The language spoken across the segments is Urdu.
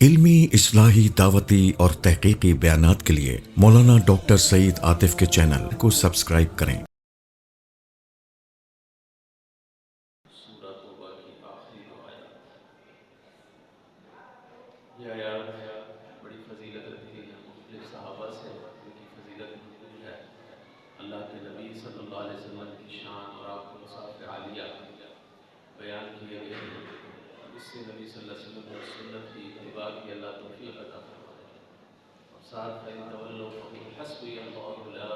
علمی، اصلاحی، دعوتی اور تحقیقی بیانات کے لیے مولانا ڈاکٹر سعید عاطف کے چینل کو سبسکرائب کریں۔ سورہ توبہ کی آخری دو آیات۔ یہ آیات بڑی فضیلت رکھتی ہیں، مختلف صحابہ سے ان کی فضیلت منقول ہے۔ اللہ کے نبی صلی اللہ علیہ وسلم کی شان اور آپ کے اوصاف عالیہ بیان کیے گئے ہیں، اور اس سے نبی صلی اللہ علیہ وسلم کی سنت کی اتباع کی اللہ توفیق عطا فرمائے۔ اور ساتھ فإن تولوا فقل حسبي الله لا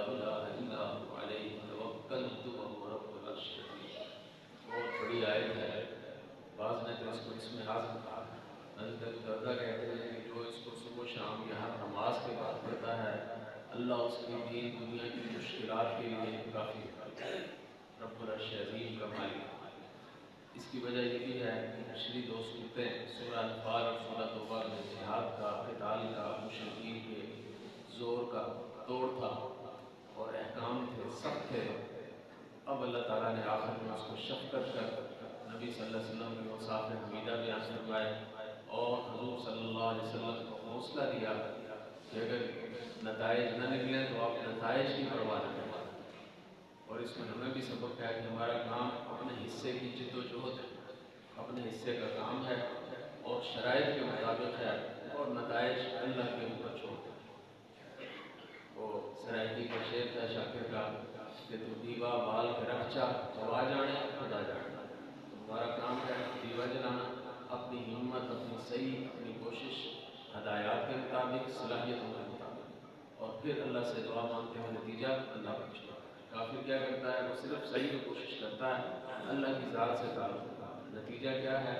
إله إلا هو عليه توكلت وهو رب العرش العظيم۔ بہت بڑی آیت ہے، بعض نے تو اس کو اسم اعظم کہا ہے۔ حضرت ابو درداء کہتے ہیں کہ جو اس کو صبح و شام یا ہر نماز کے بعد پڑھتا ہے، اللہ اس کی دین دنیا کی مشکلات کے لیے کافی ہوتا ہے۔ رب العرش عظیم کا مالک۔ اس کی وجہ یہ بھی ہے کہ پچھلی دو صورتیں سورہ انفال اور سورہ توبہ میں جہاد کا، قتال کا، مشرکین کے زور کا توڑ تھا اور احکام تھے، سخت تھے۔ اب اللہ تعالیٰ نے آخر میں اس کو شفقت کر نبی صلی اللہ علیہ وسلم کے اوصاف حمیدہ بیان فرمائے اور حضور صلی اللہ علیہ وسلم کو حوصلہ دیا کہ اگر نتائج نہ نکلیں تو آپ نتائج کی پرواہ نہ کریں۔ اور اس میں ہمیں بھی سبق ہے کہ ہمارا کام اپنے حصے کی جد و جہد ہے، اپنے حصے کا کام ہے اور شرائط کے مطابق ہے، اور نتائج اللہ کے اوپر چھوڑ دیں۔ وہ سرائکی کا شعر تھا شاکر کا کہ تو دیوا بال کے رکھ چا ہوا جانے خدا جانے۔ ہمارا کام ہے دیوا جلانا، اپنی ہمت، اپنی صحیح، اپنی کوشش ہدایات کے مطابق، صلاحیتوں کے مطابق، اور پھر اللہ سے دعا مانگتے ہوئے نتیجہ اللہ کو چھوڑتا ہے۔ کافر کیا کرتا ہے؟ وہ صرف صحیح کی کوشش کرتا ہے، اللہ کی ذات سے تعلق ہوتا ہے۔ نتیجہ کیا ہے؟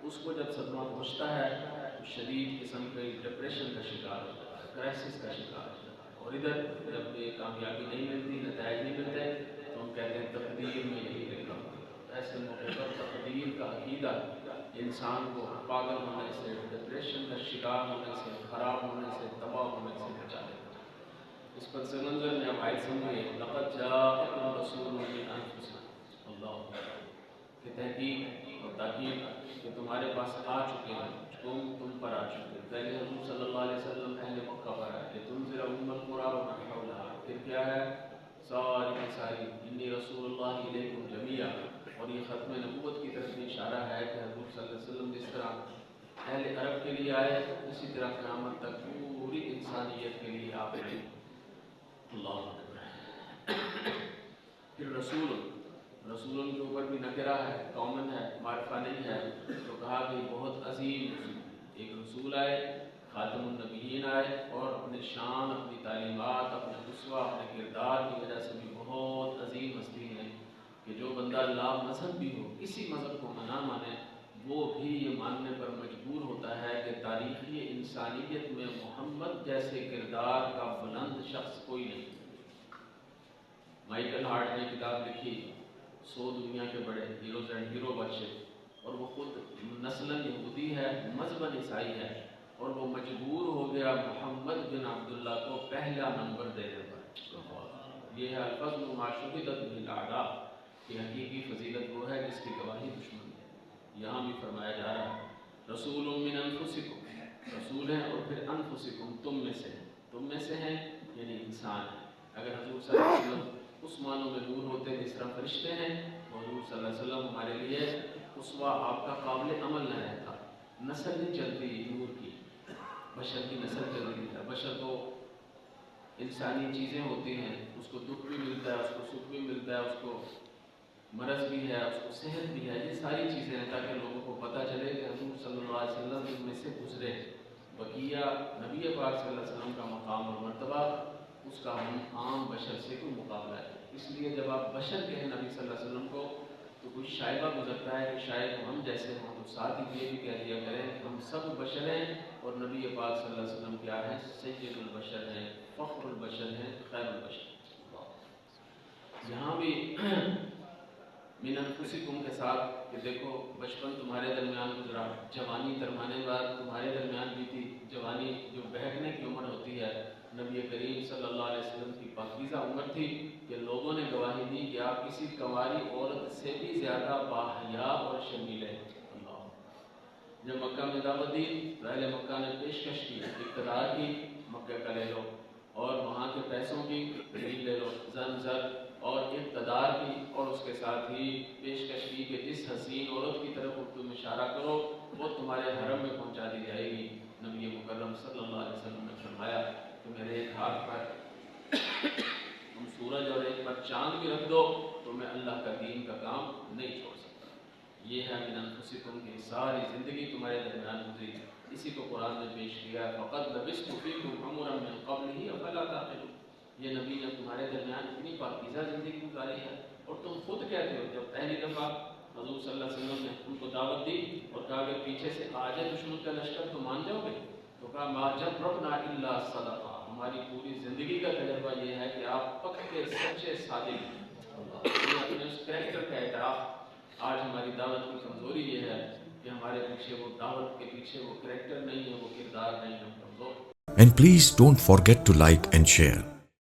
اس کو جب صدمہ پہنچتا ہے تو شدید قسم کے ڈپریشن کا شکار ہوتا ہے، کرائسس کا شکار ہوتا ہے، اور ادھر جب یہ کامیابی نہیں ملتی، نتائج نہیں ملتے، تو ہم کہتے ہیں تقدیر میں یہی لکھا ہوا۔ ایسے موقع پر تقدیر کا عقیدہ انسان کو پاگل ہونے سے، ڈپریشن کا شکار ہونے سے، خراب ہونے سے، تباہ ہونے سے بچا لیتا ہے۔ اس پس منظر میں اب آیت سمجھے، لقد جاءکم رسول من انفسکم، اللہ اکبر، کہ تحقیق اور تاکید کہ تمہارے پاس آ چکے ہیں، تم پر آ چکے ہیں۔ پہلے حضور صلی اللہ علیہ وسلم اہل مکہ پر آئے، لتنذر ام القری ومن حولها، پھر کیا ہے؟ ساری کی ساری انی رسول اللہ الیکم جمیعا، اور یہ ختم نبوت کی طرف اشارہ ہے کہ حضور صلی اللہ علیہ وسلم جس طرح اہل عرب کے لیے آئے، اسی طرح قیامت تک پوری انسانیت کے لیے آپ ہیں۔ اللہ اکبر۔ پھر رسول کے اوپر بھی نکرہ ہے، کامن ہے، معرفہ نہیں ہے، تو کہا کہ بہت عظیم رسول، ایک رسول آئے، خاتم النبیین آئے، اور اپنے شان، اپنی تعلیمات، اپنے اسوہ، اپنے کردار کی وجہ سے بھی بہت عظیم ہستی ہیں کہ جو بندہ لا مذہب بھی ہو، کسی مذہب کو نہ مانے، وہ بھی یہ ماننے پر مجبور ہوتا ہے کہ تاریخی انسانیت میں محمد جیسے کردار کا بلند شخص کوئی نہیں۔ مائیکل ہارٹ نے کتاب لکھی 100 دنیا کے بڑے ہیروز اینڈ ہیرو بچے، اور وہ خود نسلاً یہودی ہے، مذہباً عیسائی ہے، اور وہ مجبور ہو گیا محمد بن عبداللہ کو پہلا نمبر دینے پر۔ یہ ہے الفضل ما شہدت به الاعداء، کہ حقیقی فضیلت وہ ہے جس کی گواہی دشمن ہے۔ یہاں بھی فرمایا جا رہا ہے رسول من انفسکم، رسول ہیں اور پھر انفسکم، تم میں سے ہیں، تم میں سے ہیں یعنی انسان ہے۔ اگر حضور صلی اللہ علیہ وسلم اس معنوں میں نور ہوتے جس طرح فرشتے ہیں، تو حضور صلی اللہ علیہ وسلم ہمارے لیے اسوہ، آپ کا قابل عمل نہ رہتا۔ نسل نہیں چلتی نور کی، بشر کی نسل چلتی ہے۔ بشر کو انسانی چیزیں ہوتی ہیں، اس کو دکھ بھی ملتا ہے، اس کو سکھ بھی ملتا ہے، اس کو مرض بھی ہے، اس کو صحت بھی ہے، یہ ساری چیزیں ہیں تاکہ لوگوں کو پتہ چلے کہ حضور صلی اللہ علیہ وسلم ان میں سے گزرے۔ بقیہ نبی پاک صلی اللہ علیہ وسلم کا مقام اور مرتبہ، اس کا ہم عام بشر سے کوئی مقابلہ ہے۔ اس لیے جب آپ بشر کہیں نبی صلی اللہ علیہ وسلم کو تو کوئی شائبہ گزرتا ہے کہ شاید ہم جیسے ہوں، تو ساتھ ہی یہ بھی کہہ دیا کریں کہ ہم سب بشر ہیں، اور نبی پاک صلی اللہ علیہ وسلم کیا ہے؟ سید البشر ہیں، فخر البشر ہیں، خیر البشر۔ یہاں بھی من انفسکم کے ساتھ کہ دیکھو بچپن تمہارے درمیان گزرا، جوانی درمیانے بعد تمہارے درمیان بھی تھی، جوانی جو بہکنے کی عمر ہوتی ہے، نبی کریم صلی اللہ علیہ وسلم کی پاکیزہ عمر تھی کہ لوگوں نے گواہی دی کہ آپ کسی کنواری عورت سے بھی زیادہ باحیا اور شرمیلے ہیں۔ اللہ، جب مکہ میں دعوت دی تو اہل مکہ نے پیشکش کی، اقتدار کی، مکہ کا لے لو، اور وہاں کے پیسوں کی دلیل لے لو، زن زر اور اقتدار کی، اور اس کے ساتھ ہی پیشکش کی کہ جس حسین عورت کی طرف تم اشارہ کرو وہ تمہارے حرم میں پہنچا دی جائے گی۔ نبی مکرم صلی اللہ علیہ وسلم نے فرمایا کہ میرے ایک ہاتھ پر تم سورج اور ایک پر چاند بھی رکھ دو تو میں اللہ کا دین کا کام نہیں چھوڑ سکتا۔ یہ ہے من انفسکم کی ساری زندگی تمہارے درمیان گزری، اسی کو قرآن نے پیش کیا، فقد لبثت فیکم عمرا من قبلہ افلا تعقلون۔ یہ نبی نے تمہارے درمیان اتنی پاکیزہ زندگی گزاری ہے اور تم خود کہتے ہو، جب پہلی دفعہ حضور صلی اللہ علیہ وسلم نے ان کو دعوت دی اور کہا کہ پیچھے سے آ جائے دشمن کا لشکر تو مان جاؤ گے، تو کہا ما جبرنا الا صدقہ، ہماری پوری زندگی کا تجربہ یہ ہے کہ آپ پکے سچے صادق ہیں۔ یہ اپنے اس کریکٹر کا اعتراف۔ آج ہماری دعوت کی کمزوری یہ ہے کہ ہمارے پیچھے وہ دعوت کے پیچھے وہ کریکٹر نہیں ہے، وہ کردار نہیں ہے، ہم کمزور۔ And please don't forget to like and share.